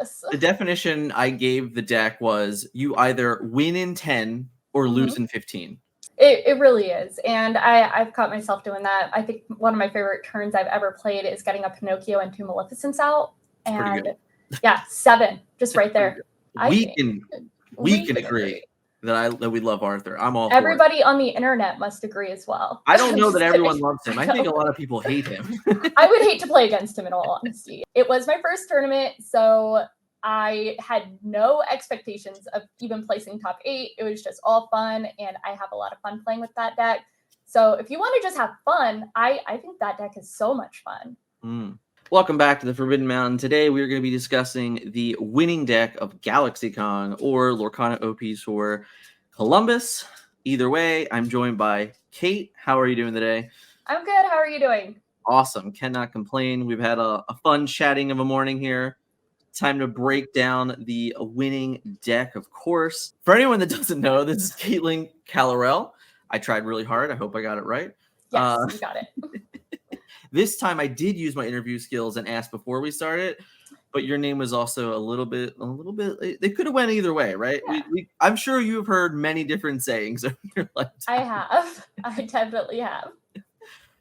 this. The definition I gave the deck was you either win in 10 or lose in 15. It really is. And I've caught myself doing that. I think one of my favorite turns I've ever played is getting a Pinocchio and 2 Maleficents out. And yeah, 7, just right there. We can agree that we love Arthur. I'm all Everybody on the internet must agree as well. I don't know that everyone loves him. I think a lot of people hate him. I would hate to play against him in all honesty. It was my first tournament, so I had no expectations of even placing top 8. It was just all fun, and I have a lot of fun playing with that deck. So if you want to just have fun, I think that deck is so much fun. Welcome back to the Forbidden Mountain. Today we are going to be discussing the winning deck of GalaxyCon or Lorcana OPs for Columbus. Either way, I'm joined by Cait. How are you doing today? I'm good. How are you doing? Awesome. Cannot complain. We've had a fun chatting of a morning here. Time to break down the winning deck, of course. For anyone that doesn't know, this is Caitlin Calorell. I tried really hard. I hope I got it right. Yes, you got it. This time I did use my interview skills and asked before we started, but your name was also a little bit, they could have went either way, right? Yeah. I'm sure you've heard many different sayings over your lifetime. I have. I definitely have.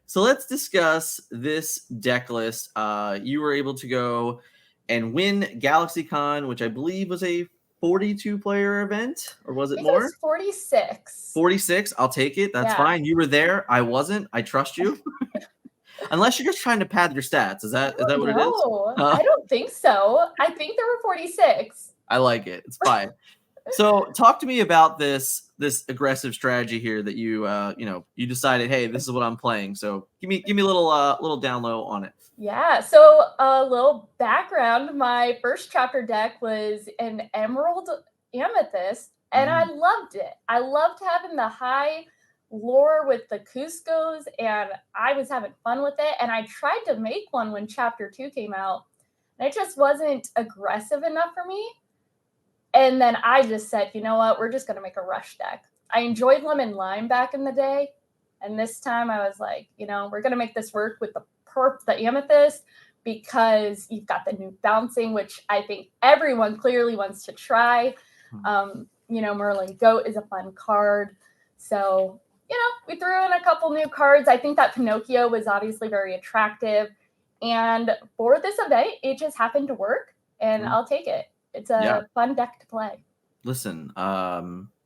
So let's discuss this deck list. You were able to go and win GalaxyCon, which I believe was a 42-player event, or was it more? It was 46. 46. I'll take it. That's fine. You were there. I wasn't. I trust you. Unless you're just trying to pad your stats. Is that what it is? No, I don't think so. I think there were 46. I like it. It's fine. So talk to me about this aggressive strategy here that you decided, hey, this is what I'm playing. So give me a little down low on it. Yeah. So a little background. My first chapter deck was an Emerald Amethyst, and I loved it. I loved having the high lore with the Cuscos, and I was having fun with it. And I tried to make one when chapter 2 came out, and it just wasn't aggressive enough for me. And then I just said, you know what, we're just going to make a rush deck. I enjoyed Lemon Lime back in the day, and this time I was like, we're going to make this work with the Amethyst, because you've got the new bouncing, which I think everyone clearly wants to try. Merlin Goat is a fun card. So we threw in a couple new cards. I think that Pinocchio was obviously very attractive. And for this event, it just happened to work, and I'll take it. It's a fun deck to play. Listen,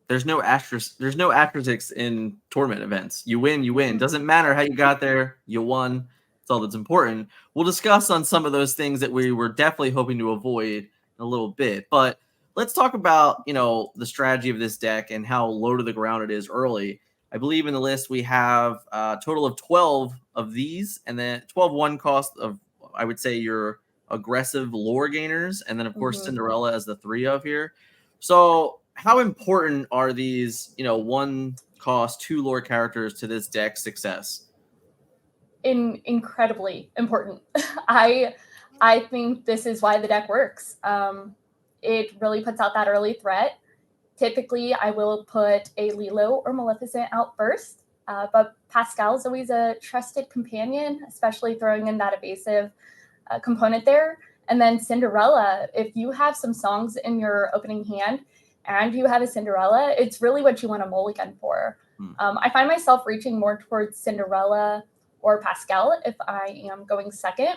there's no asterisks in tournament events. You win. Doesn't matter how you got there. You won. That's all that's important. We'll discuss on some of those things that we were definitely hoping to avoid in a little bit. But let's talk about, the strategy of this deck and how low to the ground it is early. I believe in the list we have a total of 12 of these, and then 12 one cost of, I would say, your aggressive lore gainers, and then of course Cinderella as the 3 of here. So how important are these, 1 cost 2 lore characters to this deck's success? Incredibly important. I think this is why the deck works. It really puts out that early threat. Typically, I will put a Lilo or Maleficent out first, but Pascal is always a trusted companion, especially throwing in that evasive component there. And then Cinderella, if you have some songs in your opening hand and you have a Cinderella, it's really what you want to mulligan for. I find myself reaching more towards Cinderella or Pascal if I am going second.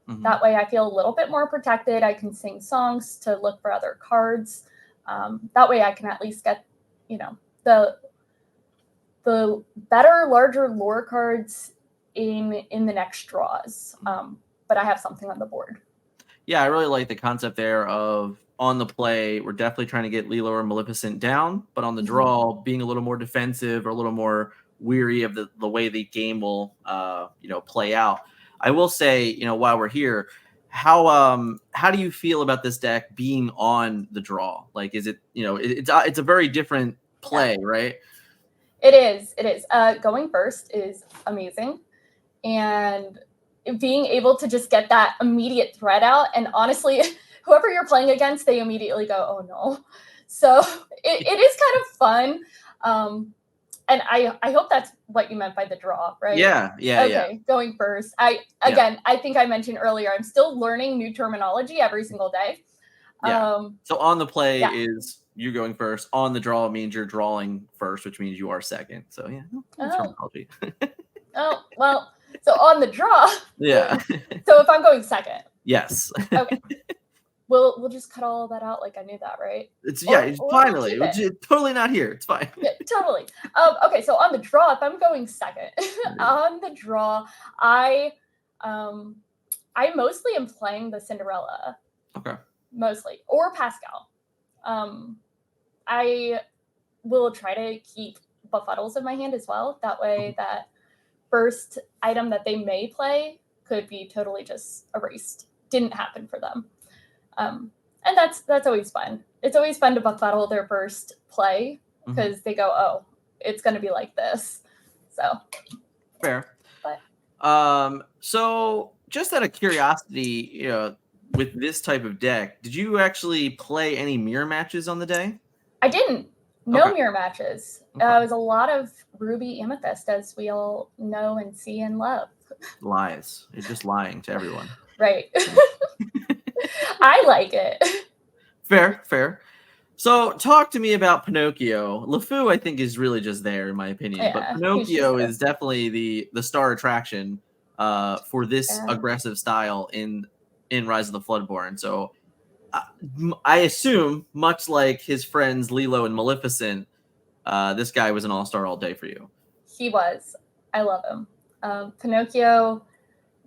That way I feel a little bit more protected. I can sing songs to look for other cards. That way I can at least get, the better, larger lore cards in the next draws. But I have something on the board. Yeah, I really like the concept there of on the play, we're definitely trying to get Lilo or Maleficent down, but on the draw, being a little more defensive or a little more weary of the way the game will, play out. I will say, while we're here, how do you feel about this deck being on the draw? Like, is it, it's a very different play, right? It is. Going first is amazing. And being able to just get that immediate threat out. And honestly, whoever you're playing against, they immediately go, oh no. So it is kind of fun. And I hope that's what you meant by the draw, right? Yeah. Okay, going first. I think I mentioned earlier, I'm still learning new terminology every single day. Yeah. So on the play Yeah. is you going first. On the draw means you're drawing first, which means you are second. So yeah, terminology. Oh, well, so on the draw. Yeah. So if I'm going second. Yes. Okay. We'll just cut all of that out like I knew that, right? It's Or finally. keep it. It's totally not here. It's fine. Yeah, totally. Okay, so on the draw, if I'm going second, on the draw, I mostly am playing the Cinderella. Okay. Mostly. Or Pascal. I will try to keep befuddles in my hand as well. That way that first item that they may play could be totally just erased. Didn't happen for them. And that's always fun. It's always fun to befuddle their first play because they go, oh, it's going to be like this. So fair. But so just out of curiosity, with this type of deck, did you actually play any mirror matches on the day? I didn't. No Okay. mirror matches. Okay. It was a lot of Ruby Amethyst, as we all know and see and love. Lies. You're just lying to everyone. Right. I like it. Fair. So talk to me about Pinocchio. LeFou, I think, is really just there, in my opinion. Yeah, but Pinocchio is definitely the star attraction for this aggressive style in Rise of the Floodborn. So I assume, much like his friends Lilo and Maleficent, this guy was an all-star all day for you. He was. I love him. Pinocchio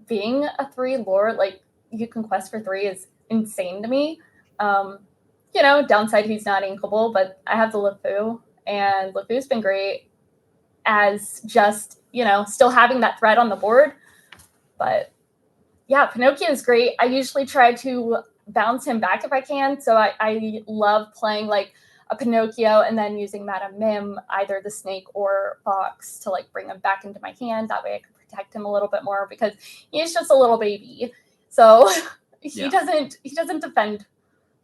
being a 3 lore, like you can quest for 3 is insane to me. Downside he's not inkable, but I have the LeFou, and LeFou's been great as just, still having that threat on the board. But yeah, Pinocchio is great. I usually try to bounce him back if I can. So I love playing like a Pinocchio and then using Madame Mim, either the snake or fox, to like bring him back into my hand. That way I can protect him a little bit more because he's just a little baby. So he doesn't defend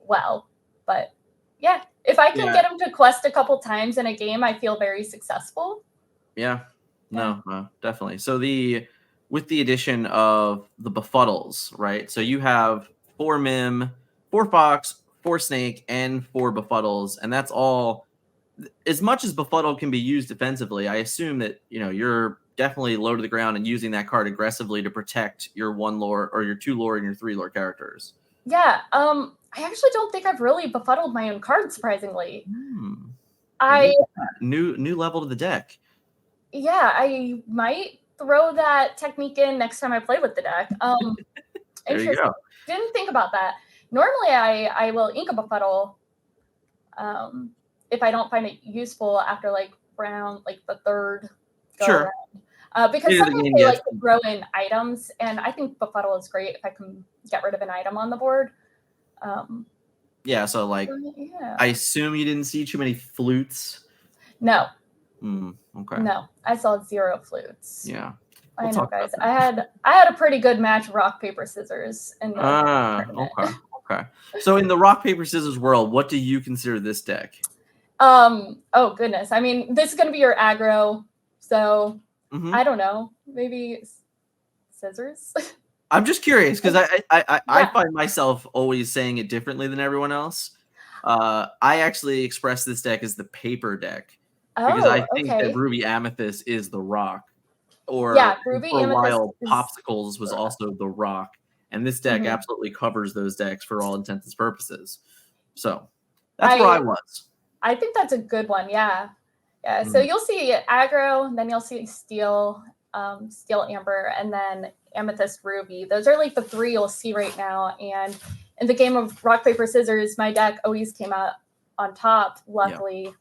well. But yeah, if I can get him to quest a couple times in a game, I feel very successful. Yeah. No, definitely. So with the addition of the befuddles, right? So you have 4 Mim, 4 Fox, 4 Snake, and 4 befuddles, and that's all. As much as befuddle can be used defensively, I assume that you're definitely low to the ground and using that card aggressively to protect your 1 lore or your 2 lore and your 3 lore characters. Yeah. I actually don't think I've really befuddled my own card, surprisingly. New level to the deck. Yeah, I might throw that technique in next time I play with the deck. There you go. Didn't think about that. Normally, I will ink a befuddle if I don't find it useful after like round, like the third go around. Because sometimes they like to throw in items, and I think befuddle is great if I can get rid of an item on the board. So like, I assume you didn't see too many flutes. No. Okay. No, I saw 0 flutes. Yeah. I know, guys. I had a pretty good match of rock, paper, scissors in the tournament. Okay. So in the rock, paper, scissors world, what do you consider this deck? Oh goodness. I mean, this is gonna be your aggro, so I don't know. Maybe scissors. I'm just curious because I find myself always saying it differently than everyone else. I actually express this deck as the paper deck because I think that Ruby Amethyst is the rock. Or Ruby for a while, Amethyst Popsicles was also the rock, and this deck absolutely covers those decks for all intents and purposes. So that's where I was. I think that's a good one. Yeah. So you'll see aggro, then you'll see steel, steel amber, and then amethyst ruby. Those are like the 3 you'll see right now. And in the game of rock paper scissors, my deck always came out on top, luckily.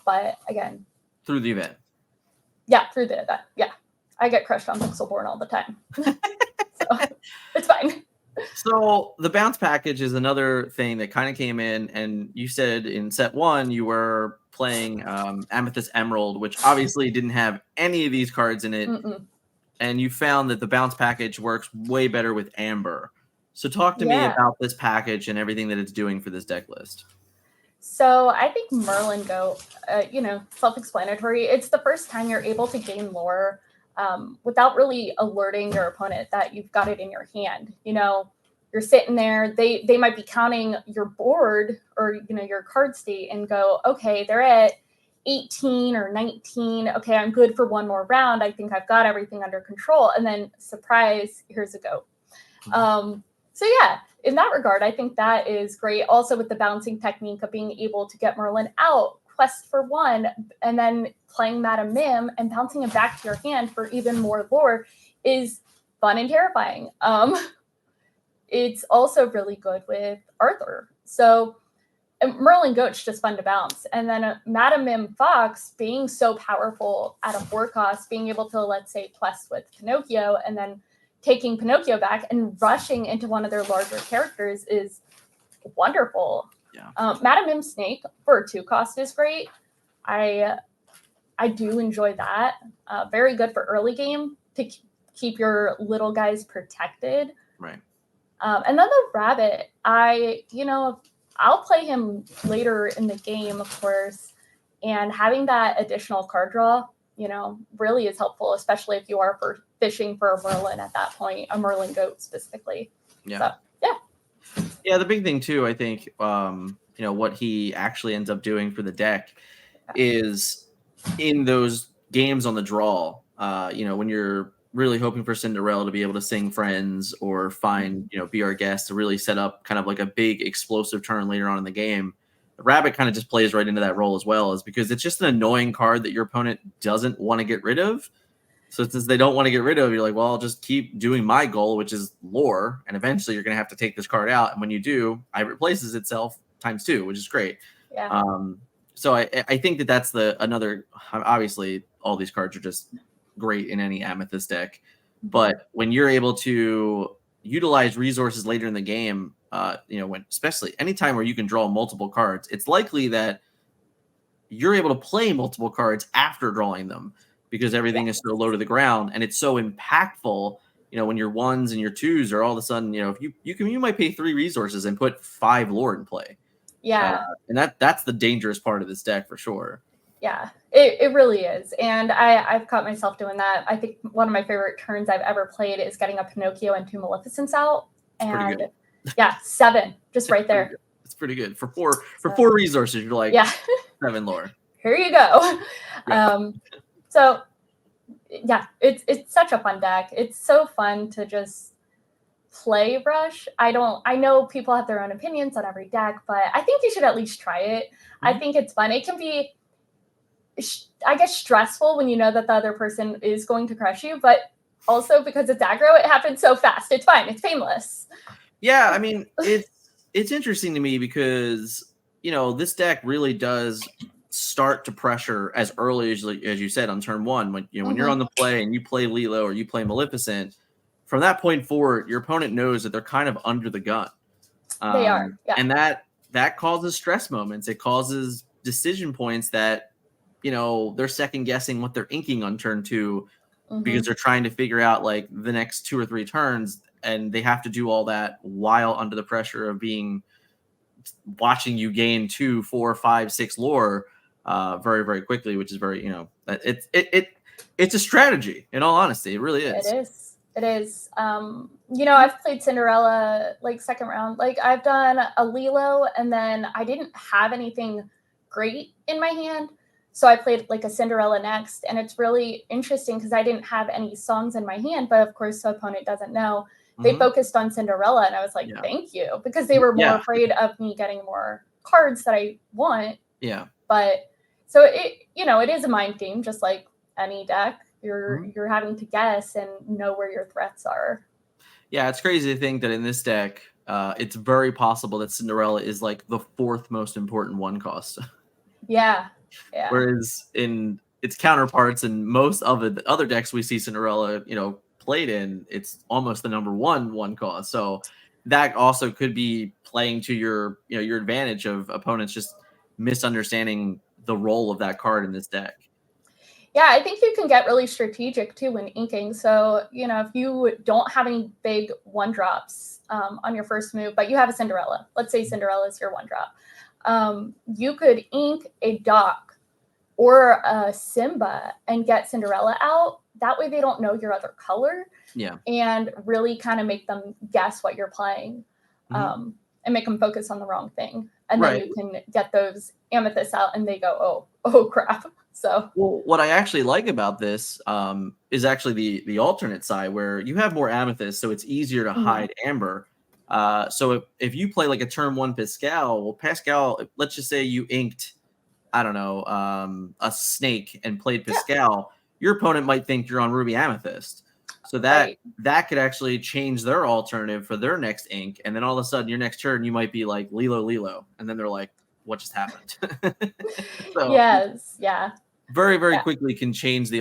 But again, through the event. Yeah, through the event. Yeah. I get crushed on Pixelborn all the time. So it's fine. So the bounce package is another thing that kind of came in, and you said in set 1 you were playing Amethyst Emerald, which obviously didn't have any of these cards in it. And you found that the bounce package works way better with Amber. So talk to me about this package and everything that it's doing for this deck list. So I think Merlin Goat, self-explanatory. It's the first time you're able to gain lore without really alerting your opponent that you've got it in your hand. you're sitting there, they might be counting your board or your card state and go, okay, they're at 18 or 19. Okay, I'm good for one more round. I think I've got everything under control. And then surprise, here's a goat. So yeah, in that regard, I think that is great. Also with the bouncing technique of being able to get Merlin out, quest for one, and then playing Madam Mim and bouncing it back to your hand for even more lore is fun and terrifying. It's also really good with Arthur. So Merlin Goat's just fun to bounce. And then Madam Mim Fox being so powerful at a 4 cost, being able to, let's say, quest with Pinocchio and then taking Pinocchio back and rushing into one of their larger characters is wonderful. Yeah. Madam Mim Snake for a 2 cost is great. I do enjoy that. Very good for early game to keep your little guys protected. Right. And then the rabbit, I'll play him later in the game, of course, and having that additional card draw, really is helpful, especially if you are fishing for a Merlin at that point, a Merlin Goat specifically. Yeah. So, yeah. Yeah, the big thing too, I think, what he actually ends up doing for the deck is in those games on the draw, when you're really hoping for Cinderella to be able to sing Friends or find, Be Our Guest to really set up kind of like a big explosive turn later on in the game. The rabbit kind of just plays right into that role as well, is because it's just an annoying card that your opponent doesn't want to get rid of. So since they don't want to get rid of, you're like, well, I'll just keep doing my goal, which is lore. And eventually you're going to have to take this card out. And when you do, it replaces itself ×2, which is great. Yeah. So I think that's another, obviously all these cards are just great in any Amethyst deck. But when you're able to utilize resources later in the game, when especially anytime where you can draw multiple cards, it's likely that you're able to play multiple cards after drawing them because everything is so low to the ground and it's so impactful. When your 1s and your 2s are all of a sudden, if you might pay 3 resources and put 5 lore in play. Yeah. And that's the dangerous part of this deck for sure. Yeah, it really is. And I've caught myself doing that. I think one of my favorite turns I've ever played is getting a Pinocchio and 2 Maleficents out. And yeah, 7, just right there. It's pretty good. For 4 resources, you're like, 7 lore. Here you go. Yeah. So yeah, it's such a fun deck. It's so fun to just play Rush. I know people have their own opinions on every deck, but I think you should at least try it. Mm-hmm. I think it's fun. It can be, I guess, stressful when you know that the other person is going to crush you, but also because it's aggro, it happens so fast. It's fine. It's painless. Yeah, I mean, it's interesting to me because, this deck really does start to pressure as early as you said on turn 1. When when you're on the play and you play Lilo or you play Maleficent, from that point forward, your opponent knows that they're kind of under the gun. They are, yeah. And that causes stress moments. It causes decision points that they're second guessing what they're inking on turn 2 because they're trying to figure out like the next 2 or 3 turns, and they have to do all that while under the pressure of watching you gain 2, 4, 5, 6 lore very, very quickly, which is very, it's a strategy. In all honesty, it really is. It is. I've played Cinderella like second round. Like I've done a Lilo, and then I didn't have anything great in my hand. So I played like a Cinderella next, and it's really interesting because I didn't have any songs in my hand, but of course the opponent doesn't know. They focused on Cinderella, and I was like, thank you, because they were more afraid of me getting more cards that I want. Yeah. But so it is a mind game, just like any deck. You're having to guess and know where your threats are. Yeah, it's crazy to think that in this deck, it's very possible that Cinderella is like the 4th most important 1 cost. Yeah. Whereas in its counterparts in most of the other decks we see Cinderella, played in, it's almost the number 1 cost. So that also could be playing to your advantage of opponents just misunderstanding the role of that card in this deck. Yeah, I think you can get really strategic too when inking. So, if you don't have any big 1-drops on your first move, but you have a Cinderella, let's say Cinderella is your 1-drop, you could ink a Doc or a Simba and get Cinderella out that way they don't know your other color. Yeah. And really kind of make them guess what you're playing, and make them focus on the wrong thing. And then you can get those amethysts out and they go, oh crap. So well, what I actually like about this is actually the alternate side where you have more amethyst, so it's easier to hide amber. So if you play like a turn 1 Pascal, well, Pascal, let's just say you inked, I don't know, a snake and played Pascal, your opponent might think you're on Ruby Amethyst. So that could actually change their alternative for their next ink. And then all of a sudden, your next turn, you might be like Lilo. And then they're like, what just happened? So, yes, yeah. Very, very quickly can change the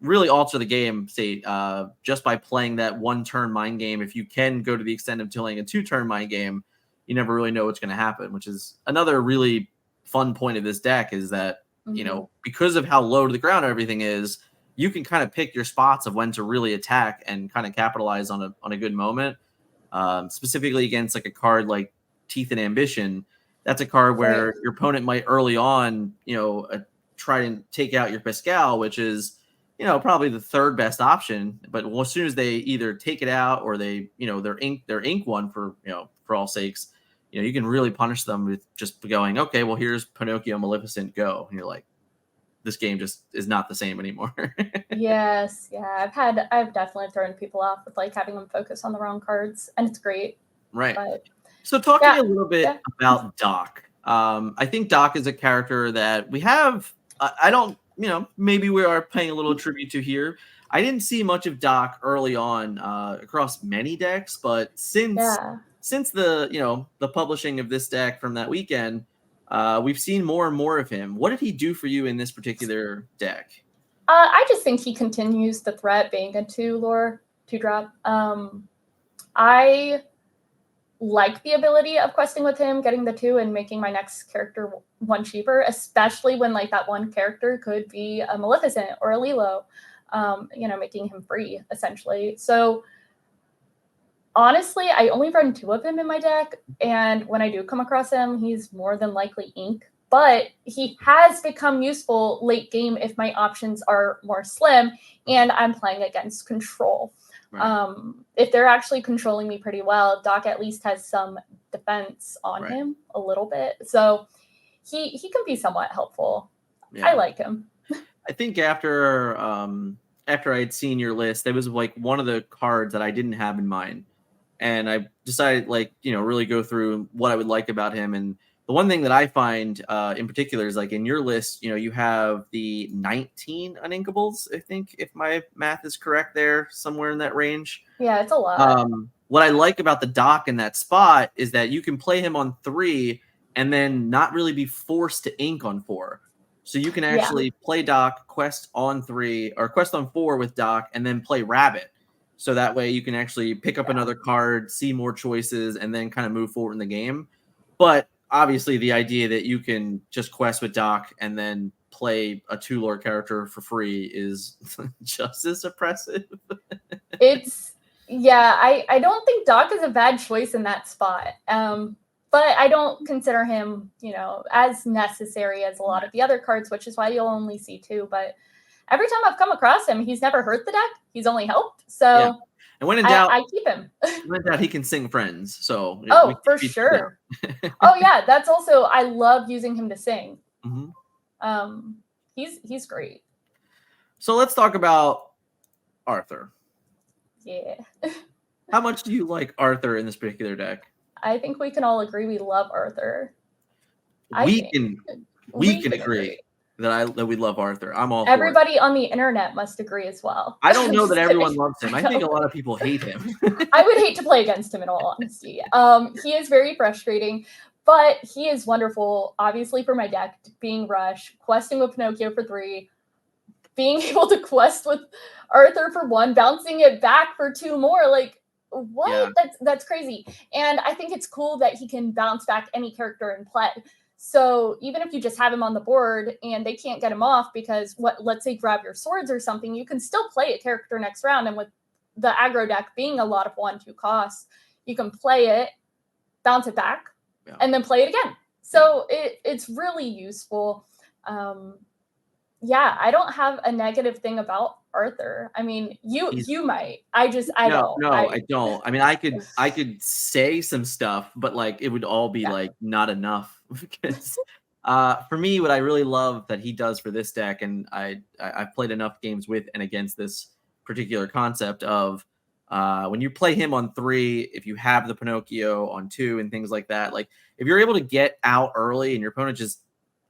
really alter the game, say, just by playing that 1-turn mind game. If you can go to the extent of playing a 2-turn mind game, you never really know what's going to happen, which is another really fun point of this deck is that, because of how low to the ground everything is, you can kind of pick your spots of when to really attack and kind of capitalize on a good moment. Specifically against like a card like Teeth and Ambition, that's a card where your opponent might early on, try and take out your Pascal, which is, probably the 3rd best option. But as soon as they either take it out or they, their ink one for all sakes, you can really punish them with just going, okay, well, here's Pinocchio Maleficent, go. And you're like, this game just is not the same anymore. Yes. Yeah. I've definitely thrown people off with like having them focus on the wrong cards, and it's great. Right. But, so talk to me a little bit about Doc. I think Doc is a character that we have, I don't, maybe we are paying a little tribute to here. I didn't see much of Doc early on across many decks, but since the the publishing of this deck from that weekend, we've seen more and more of him. What did he do for you in this particular deck? I just think he continues the threat being a 2-drop. I like the ability of questing with him, getting the 2 and making my next character 1 cheaper, especially when like that one character could be a Maleficent or a Lilo, making him free essentially. So honestly, I only run 2 of him in my deck, and when I do come across him, he's more than likely ink. But he has become useful late game if my options are more slim and I'm playing against control. Right. If they're actually controlling me pretty well, Doc at least has some defense on him a little bit. So he can be somewhat helpful. Yeah. I like him. I think after I had seen your list, there was like one of the cards that I didn't have in mind. And I decided really go through what I would like about him. And the one thing that I find in particular is like in your list, you have the 19 uninkables, I think, if my math is correct there, somewhere in that range. Yeah, it's a lot. What I like about the Doc in that spot is that you can play him on 3 and then not really be forced to ink on 4. So you can actually play Doc, quest on 3 or quest on 4 with Doc, and then play Rabbit. So that way you can actually pick up another card, see more choices, and then kind of move forward in the game. But obviously the idea that you can just quest with Doc and then play a 2-lore character for free is just as oppressive. I don't think Doc is a bad choice in that spot. But I don't consider him, as necessary as a lot of the other cards, which is why you'll only see 2. But every time I've come across him, he's never hurt the deck. He's only helped. So and when in doubt, I keep him. When in doubt, he can sing Friends. So for sure. Oh yeah, that's also, I love using him to sing. Mm-hmm. He's great. So let's talk about Arthur. Yeah. How much do you like Arthur in this particular deck? I think we can all agree we love Arthur. We can agree that we love Arthur. I'm all Everybody on the internet must agree as well. I don't know that everyone loves him. I think a lot of people hate him. I would hate to play against him in all honesty. He is very frustrating, but he is wonderful, obviously, for my deck, being Rush, questing with Pinocchio for 3, being able to quest with Arthur for 1, bouncing it back for 2 more. Like, what? Yeah. That's crazy. And I think it's cool that he can bounce back any character in play. So even if you just have him on the board and they can't get him off because let's say grab your swords or something, you can still play a character next round. And with the aggro deck being a lot of 1-2 costs, you can play it, bounce it back, and then play it again. So it's really useful. I don't have a negative thing about Arthur. I mean, you He's- might. I don't. I don't. I mean, I could say some stuff, but like it would all be like not enough because for me, what I really love that he does for this deck, and I've played enough games with and against this particular concept of when you play him on 3, if you have the Pinocchio on 2 and things like that, like if you're able to get out early and your opponent just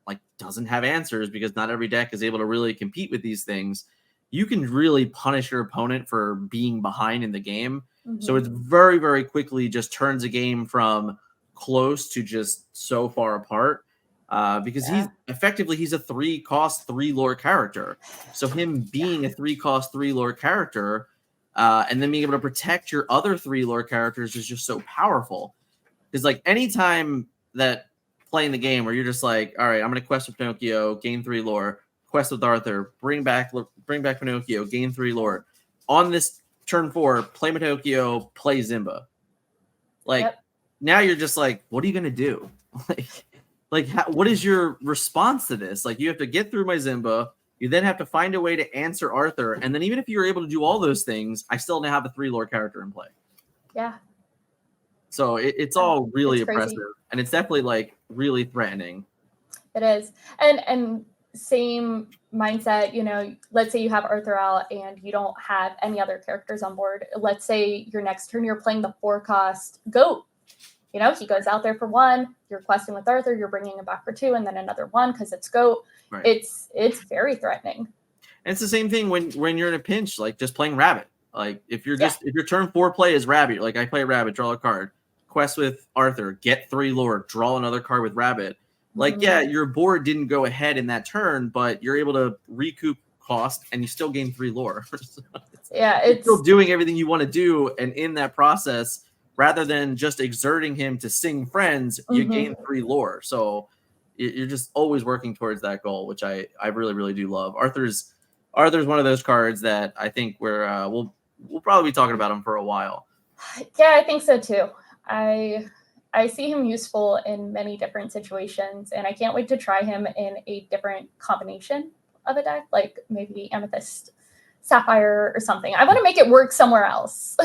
like doesn't have answers because not every deck is able to really compete with these things, you can really punish your opponent for being behind in the game. So it's very, very quickly just turns a game from close to just so far apart. Because he's a 3-cost 3 lore character. So him being a 3-cost 3 lore character, and then being able to protect your other 3 lore characters is just so powerful. Because like anytime that playing the game where you're just like, all right, I'm gonna quest with Pinocchio, gain 3 lore, quest with Arthur, bring back Pinocchio, gain 3 lore. On this turn 4, play Pinocchio, play Zimba. Like now you're just like, what are you gonna do? What is your response to this? Like, you have to get through my Zimba. You then have to find a way to answer Arthur. And then even if you're able to do all those things, I still now have a 3 lore character in play. Yeah. So it's all really impressive. And it's definitely like really threatening. It is. And same mindset, you know, let's say you have Arthur out and you don't have any other characters on board. Let's say your next turn you're playing the 4-cost Goat. You know, he goes out there for 1, you're questing with Arthur, you're bringing him back for 2, and then another 1 because it's Goat. Right. It's very threatening. And it's the same thing when you're in a pinch, like just playing Rabbit. Like if you're if your turn 4 play is Rabbit, like I play Rabbit, draw a card, quest with Arthur, get 3 lore, draw another card with Rabbit. Like, your board didn't go ahead in that turn, but you're able to recoup cost and you still gain 3 lore. So it's still doing everything you want to do, and in that process, rather than just exerting him to sing friends, you gain 3 lore. So you're just always working towards that goal, which I really, really do love. Arthur's one of those cards that I think we'll probably be talking about him for a while. Yeah, I think so too. I see him useful in many different situations, and I can't wait to try him in a different combination of a deck, like maybe Amethyst, Sapphire, or something. I want to make it work somewhere else.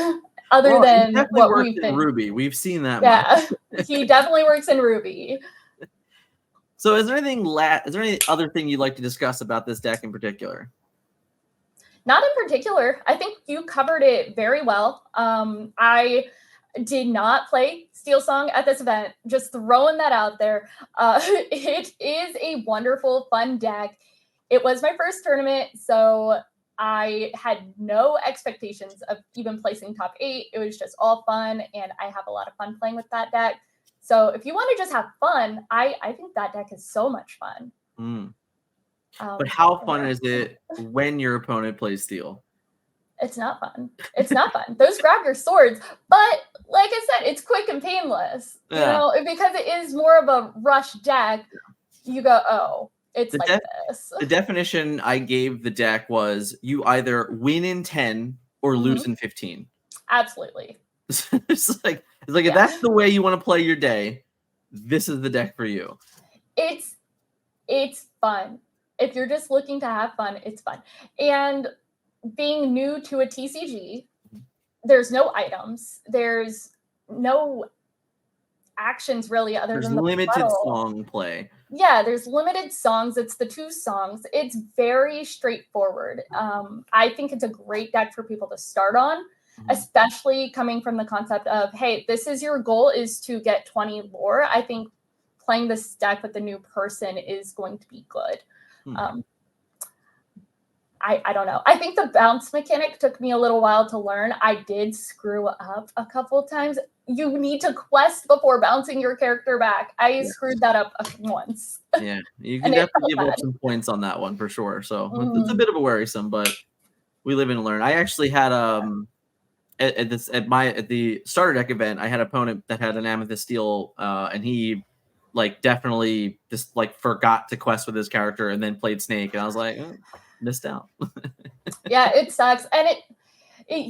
Other than what we've been. Ruby, we've seen that. Yeah, he definitely works in Ruby. So, is there any other thing you'd like to discuss about this deck in particular? Not in particular. I think you covered it very well. I did not play Steel Song at this event. Just throwing that out there. It is a wonderful, fun deck. It was my first tournament, so I had no expectations of even placing top 8. It was just all fun, and I have a lot of fun playing with that deck. So if you want to just have fun, I think that deck is so much fun. But how fun is it when your opponent plays Steel? It's not fun. It's not fun. Those grab your swords, but like I said, it's quick and painless. You know, because it is more of a rush deck. You go, oh. It's this. The definition I gave the deck was you either win in 10 or lose in 15. Absolutely. It's like if that's the way you want to play your day, this is the deck for you. It's fun. If you're just looking to have fun, it's fun. And being new to a TCG, there's no items. There's no actions really other than the limited song play. Yeah, there's limited songs. It's the 2 songs. It's very straightforward. I think it's a great deck for people to start on, especially coming from the concept of, hey, this is your goal is to get 20 lore. I think playing this deck with a new person is going to be good. I don't know. I think the bounce mechanic took me a little while to learn. I did screw up a couple of times. You need to quest before bouncing your character back. I screwed that up once. Yeah, you can definitely give up some points on that one for sure. So it's a bit of a worrisome, but we live and learn. I actually had at the starter deck event, I had an opponent that had an Amethyst Steel, and he like definitely just like forgot to quest with his character and then played Snake, and I was like, missed out. Yeah, it sucks, and it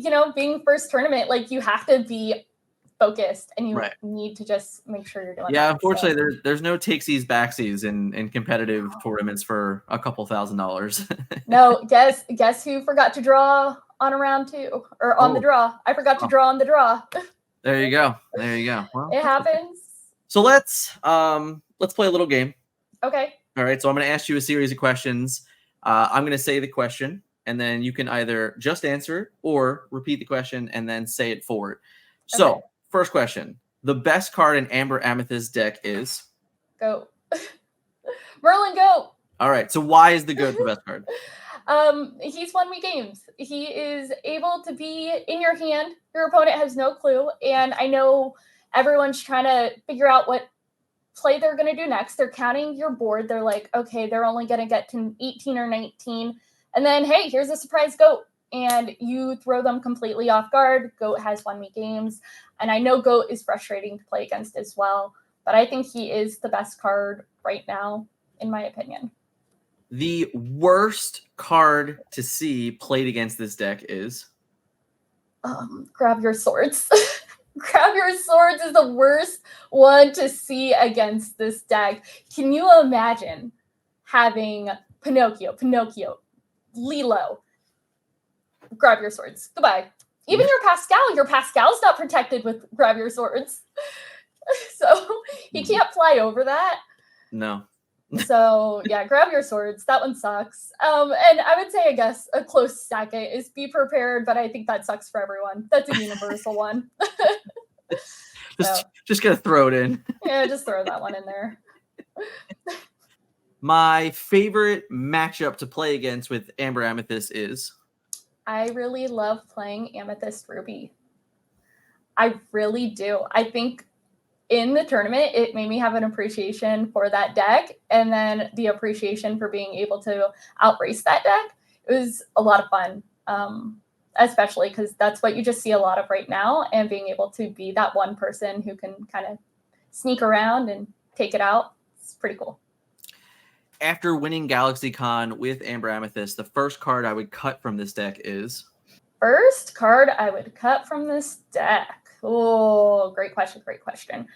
you know, being first tournament, like you have to be focused and you Right. need to just make sure you're doing Yeah, that. unfortunately, So. there's no takesies backsies in competitive tournaments for a couple $1,000s. No, guess who forgot to draw on a round 2 or on the draw? I forgot to draw on the draw. There you go. There you go. Well, it happens. So let's play a little game. Okay. All right. So I'm going to ask you a series of questions. I'm going to say the question, and then you can either just answer it or repeat the question and then say it forward. So, Okay. First question: the best card in Amber Amethyst deck is Goat. Merlin Goat. All right. So why is the Goat the best card? He's won me games. He is able to be in your hand. Your opponent has no clue, and I know everyone's trying to figure out what play they're going to do next. They're counting your board. They're like, okay, they're only going to get to 18 or 19. And then, hey, here's a surprise Goat. And you throw them completely off guard. Goat has won me games. And I know Goat is frustrating to play against as well. But I think he is the best card right now, in my opinion. The worst card to see played against this deck is? Grab Your Swords. Grab Your Swords is the worst one to see against this deck. Can you imagine having Pinocchio, Lilo, Grab Your Swords? Goodbye. Even your Pascal's not protected with Grab Your Swords. So he can't fly over that. No. So yeah, Grab Your Swords. That one sucks. And I would say, I guess, a close second is Be Prepared, but I think that sucks for everyone. That's a universal one. Just gonna throw it in. Yeah, just throw that one in there. My favorite matchup to play against with Amber Amethyst is? I really love playing Amethyst Ruby. I really do. I think in the tournament, it made me have an appreciation for that deck, and then the appreciation for being able to outrace that deck. It was a lot of fun, especially because that's what you just see a lot of right now, and being able to be that one person who can kind of sneak around and take it out. It's pretty cool. After winning GalaxyCon with Amber Amethyst, the first card I would cut from this deck is? First card I would cut from this deck. Oh, great question.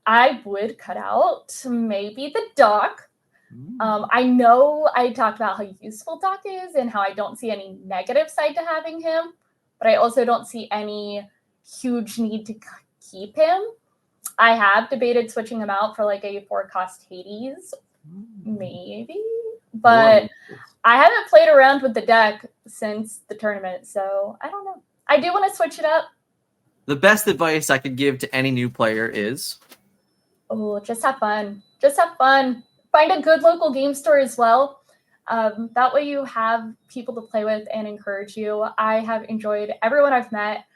I would cut out maybe the Doc. I know I talked about how useful Doc is and how I don't see any negative side to having him, but I also don't see any huge need to keep him. I have debated switching him out for like a 4-cost Hades, maybe, but I haven't played around with the deck since the tournament, so I don't know. I do want to switch it up. The best advice I could give to any new player is? Oh, just have fun. Find a good local game store as well. That way you have people to play with and encourage you. I have enjoyed everyone I've met.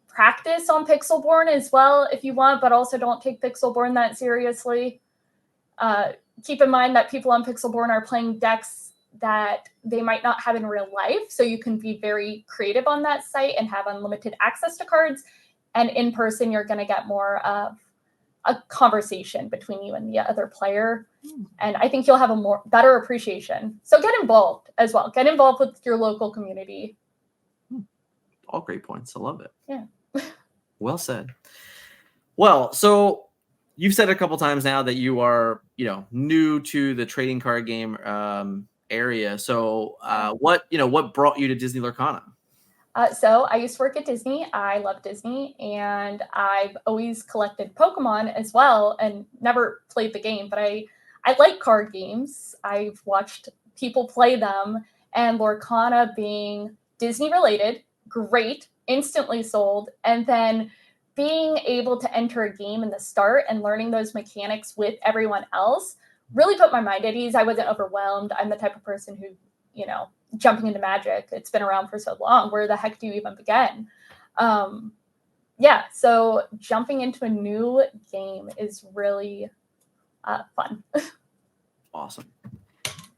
Practice on Pixelborn as well if you want, but also don't take Pixelborn that seriously. Keep in mind that people on Pixelborn are playing decks that they might not have in real life, so you can be very creative on that site and have unlimited access to cards. And in person, you're going to get more of a conversation between you and the other player. And I think you'll have a better appreciation. So get involved as well. Get involved with your local community. All great points. I love it. Yeah. Well said. Well, so you've said a couple times now that you are, new to the trading card game area. So what brought you to Disney Lorcana? So I used to work at Disney. I love Disney, and I've always collected Pokemon as well, and never played the game, but I like card games. I've watched people play them, and Lorcana being Disney related, great, instantly sold, and then being able to enter a game in the start and learning those mechanics with everyone else really put my mind at ease. I wasn't overwhelmed. I'm the type of person who, jumping into Magic, it's been around for so long. Where the heck do you even begin? So jumping into a new game is really fun. Awesome.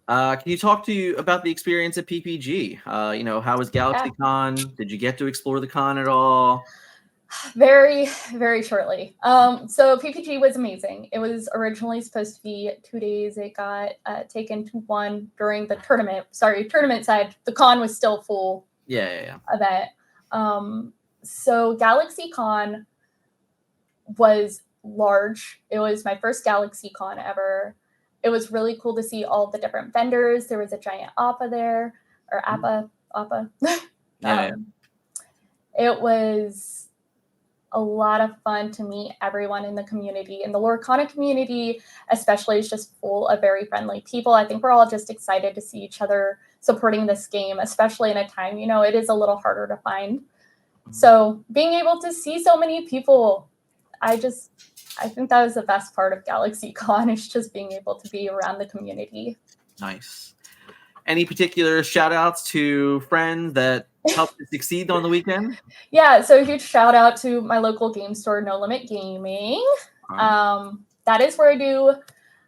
Can you talk about the experience at PPG? How was GalaxyCon? Did you get to explore the con at all? Very, very shortly. So PPG was amazing. It was originally supposed to be 2 days. It got taken to 1 during the tournament. Sorry, tournament side. The con was still full. Yeah. Event. So GalaxyCon was large. It was my first Galaxy Con ever. It was really cool to see all the different vendors. There was a giant Appa there, or Appa. Yeah. It was a lot of fun to meet everyone in the community. And the Lorcana community, especially, is just full of very friendly people. I think we're all just excited to see each other supporting this game, especially in a time, it is a little harder to find. So being able to see so many people, I think that was the best part of Galaxy Con, is just being able to be around the community. Nice. Any particular shout outs to friends that helped you succeed on the weekend? Yeah, so a huge shout out to my local game store, No Limit Gaming. That is where I do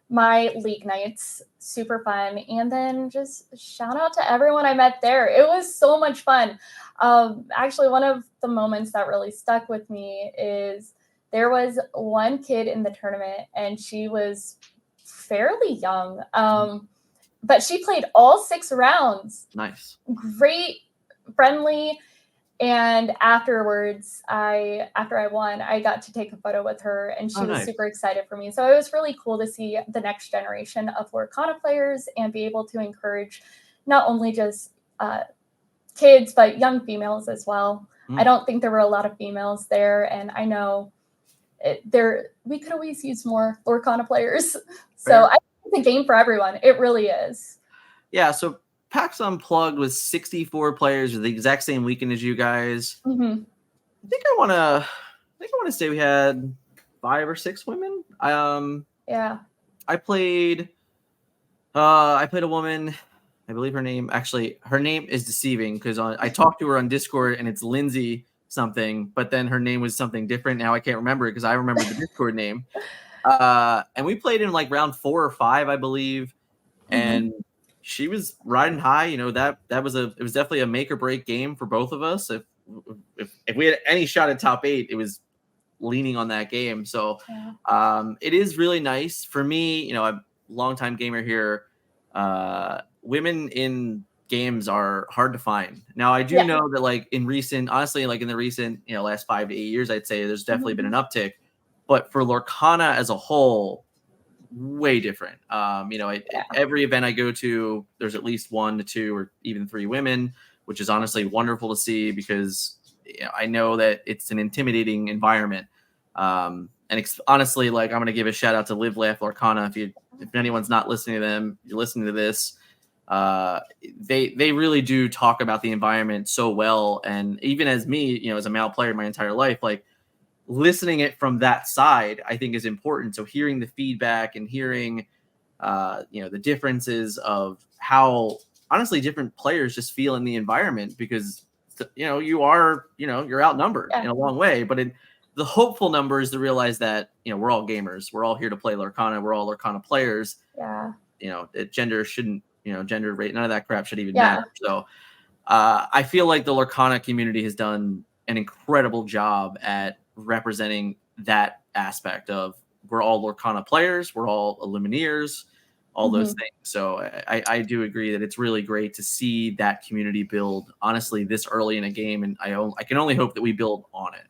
my league nights. Super fun. And then just shout out to everyone I met there. It was so much fun. Actually, one of the moments that really stuck with me is there was one kid in the tournament, and she was fairly young, but she played all 6 rounds. Nice. Great, friendly. And afterwards, after I won, I got to take a photo with her, and she was super excited for me. So it was really cool to see the next generation of Lorcana players and be able to encourage not only just kids, but young females as well. I don't think there were a lot of females there, and I know we could always use more Lorcana players. Fair. So I think it's a game for everyone. It really is. Yeah, so PAX Unplugged was 64 players with the exact same weekend as you guys. Mm-hmm. I think I want to say we had 5 or 6 women. Yeah. I played a woman. I believe her name is deceiving because I talked to her on Discord and it's Lindsay something, but then her name was something different. Now I can't remember it because I remember the Discord name. And we played in like round 4 or 5, I believe. And she was riding high. It was definitely a make or break game for both of us. If we had any shot at top 8, it was leaning on that game. So it is really nice for me. I'm a longtime gamer here. Women in games are hard to find. Now I do know that like in the recent last 5 to 8 years, I'd say there's definitely been an uptick, but for Lorcana as a whole, way different. Every event I go to, there's at least 1 to 2 or even 3 women, which is honestly wonderful to see because I know that it's an intimidating environment. Honestly, like I'm going to give a shout out to Live Laugh Lorcana. If anyone's not listening to them, you're listening to this. They really do talk about the environment so well. And even as me, as a male player my entire life, like listening it from that side, I think is important. So hearing the feedback and hearing, the differences of how honestly different players just feel in the environment because, you're outnumbered in a long way, but the hopeful number is to realize that, we're all gamers. We're all here to play Lorcana. We're all Lorcana players. Yeah. Gender shouldn't, gender rate, none of that crap should even matter. So I feel like the Lorcana community has done an incredible job at representing that aspect of we're all Lorcana players. We're all Lumineers, all those things. So I do agree that it's really great to see that community build, honestly, this early in a game. And I can only hope that we build on it.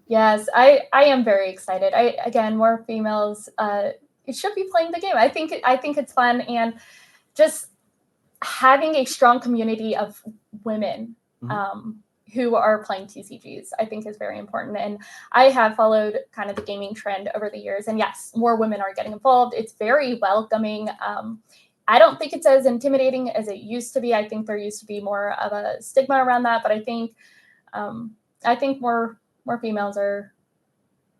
Yes, I am very excited. Again, more females should be playing the game. I think it's fun, and just having a strong community of women who are playing TCGs, I think is very important. And I have followed kind of the gaming trend over the years, and yes, more women are getting involved. It's very welcoming. I don't think it's as intimidating as it used to be. I think there used to be more of a stigma around that, but I think more females are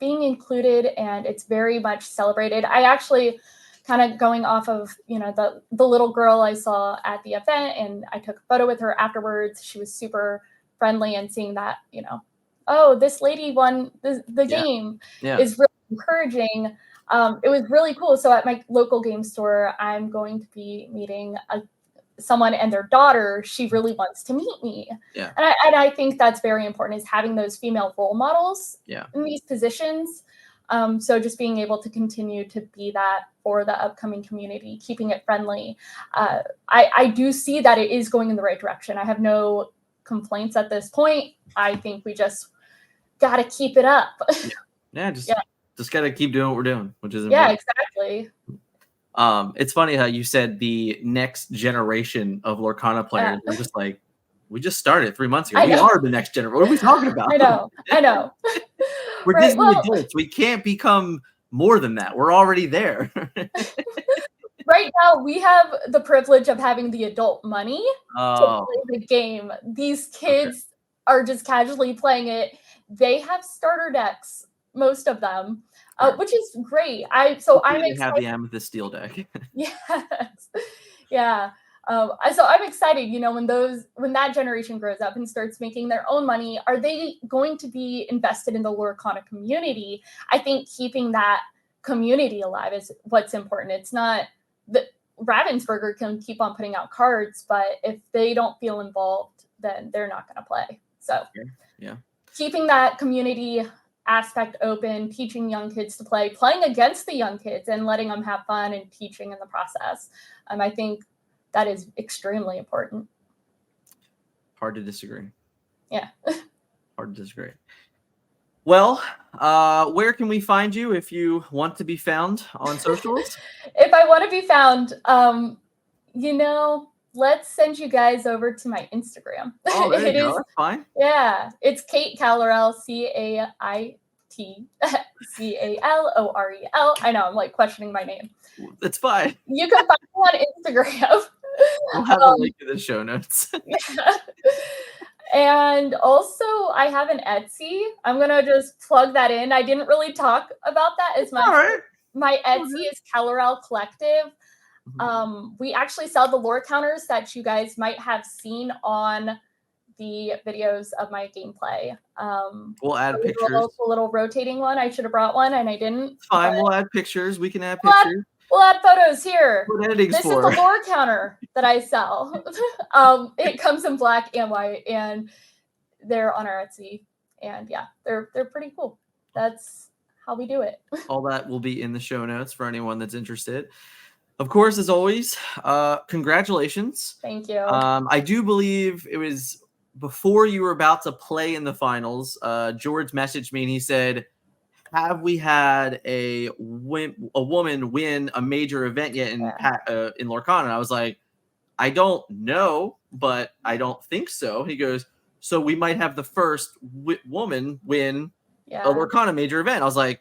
being included, and it's very much celebrated. I actually, kind of going off of, the little girl I saw at the event, and I took a photo with her afterwards. She was super friendly, and seeing that, oh, this lady won the game is really encouraging. It was really cool. So at my local game store, I'm going to be meeting someone and their daughter. She really wants to meet me. Yeah. And I think that's very important, is having those female role models in these positions. So just being able to continue to be that for the upcoming community, keeping it friendly. I do see that it is going in the right direction. I have no complaints at this point. I think we just got to keep it up. Yeah, just gotta keep doing what we're doing, which is Yeah, important. exactly. It's funny how you said the next generation of Lorcana players. I'm just like, we just started 3 months ago. We are the next generation. What are we talking about? I know. We're Right, Disney well, adults. We can't become more than that. We're already there. right now we have the privilege of having the adult money to Oh, play the game. These okay. kids are just casually playing it. They have starter decks, most of them, Fair. which is great. I'm Hopefully they have excited. the Amethyst steel deck. Yes. Yeah. So I'm excited, you know, when that generation grows up and starts making their own money, are they going to be invested in the Lorcana community? I think keeping that community alive is what's important. It's not that Ravensburger can keep on putting out cards, but if they don't feel involved, then they're not going to play. So Yeah. keeping that community aspect open, teaching young kids to play, playing against the young kids and letting them have fun and teaching in the process. I think that is extremely important. Hard to disagree. Yeah. Hard to disagree. Well, where can we find you if you want to be found on socials? If I want to be found, you know, let's send you guys over to my Instagram. Oh, there It you go. is, That's fine. yeah, it's Cait Calorel, CaitCalorel. I know, I'm like questioning my name. It's fine. You can find me on Instagram. We'll have a link in the show notes. Yeah. And also, I have an Etsy. I'm gonna just plug that in. I didn't really talk about that as much. All right. My Etsy is Calorel Collective. We actually sell the lore counters that you guys might have seen on the videos of my gameplay. We'll add the pictures. little rotating one. I should have brought one and I didn't. It's fine. We'll add pictures. We can add We'll pictures. We'll add photos here. What editing's This for? is the lore counter that I sell. It comes in black and white, and they're on our Etsy. And yeah, they're pretty cool. That's how we do it. All that will be in the show notes for anyone that's interested. Of course, as always, congratulations. Thank you. I do believe it was before you were about to play in the finals. George messaged me and he said, have we had a woman win a major event yet in Lorcana? And I was like, I don't know, but I don't think so. He goes, so we might have the first woman win a Lorcana major event. I was like,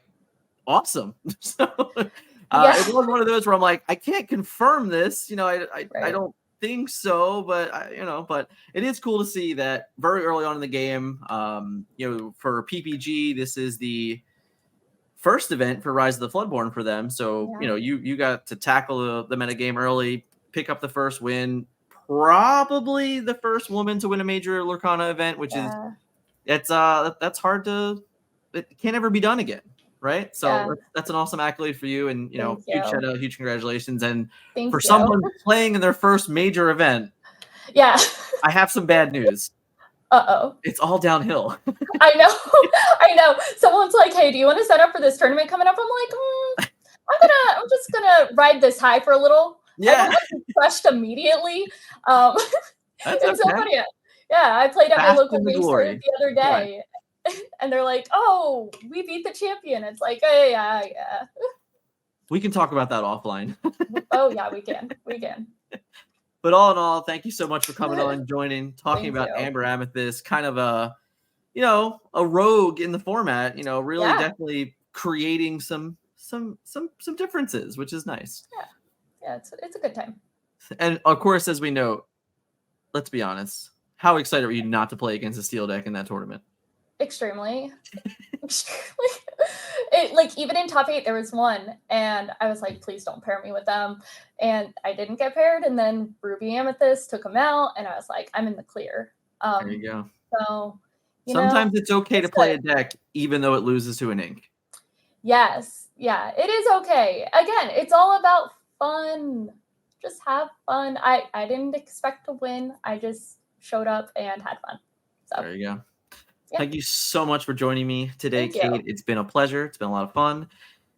awesome. So it was one of those where I'm like, I can't confirm this. You know, I don't think so, but but it is cool to see that very early on in the game. You know, for PPG, this is the first event for Rise of the Floodborn for them. So, you know, you got to tackle the metagame early, pick up the first win, probably the first woman to win a major Lorcana event, which is that's hard to, it can't ever be done again. Right. So that's an awesome accolade for you. And, you know, huge shout out, huge congratulations. And for someone playing in their first major event, I have some bad news. It's all downhill. I know. Someone's like, hey, do you want to sign up for this tournament coming up? I'm like, I'm just gonna ride this high for a little. I don't crushed immediately. That's so funny. Yeah, I played at my local base the other day. And they're like, oh, we beat the champion. It's like, oh, yeah. We can talk about that offline. Oh, yeah, we can. But all in all, thank you so much for coming on, joining, talking about Amber Amethyst, kind of a, you know, a rogue in the format, you know, really definitely creating some differences, which is nice. Yeah, it's a good time. And of course, as we know, let's be honest, how excited were you not to play against a steel deck in that tournament? Extremely. Like even in top 8 there was one and I was like, please don't pair me with them, and I didn't get paired, and then Ruby Amethyst took him out and I was like, I'm in the clear. There you go. So sometimes it's okay to play a deck even though it loses to an ink. Yes, yeah, it is okay. Again, it's all about fun. Just have fun. I didn't expect to win. I just showed up and had fun. So there you go. Thank you so much for joining me today, Cait. It's been a pleasure. It's been a lot of fun.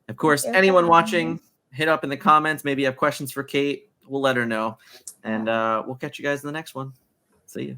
Of course, anyone watching, hit up in the comments. Maybe you have questions for Cait. We'll let her know. And we'll catch you guys in the next one. See you.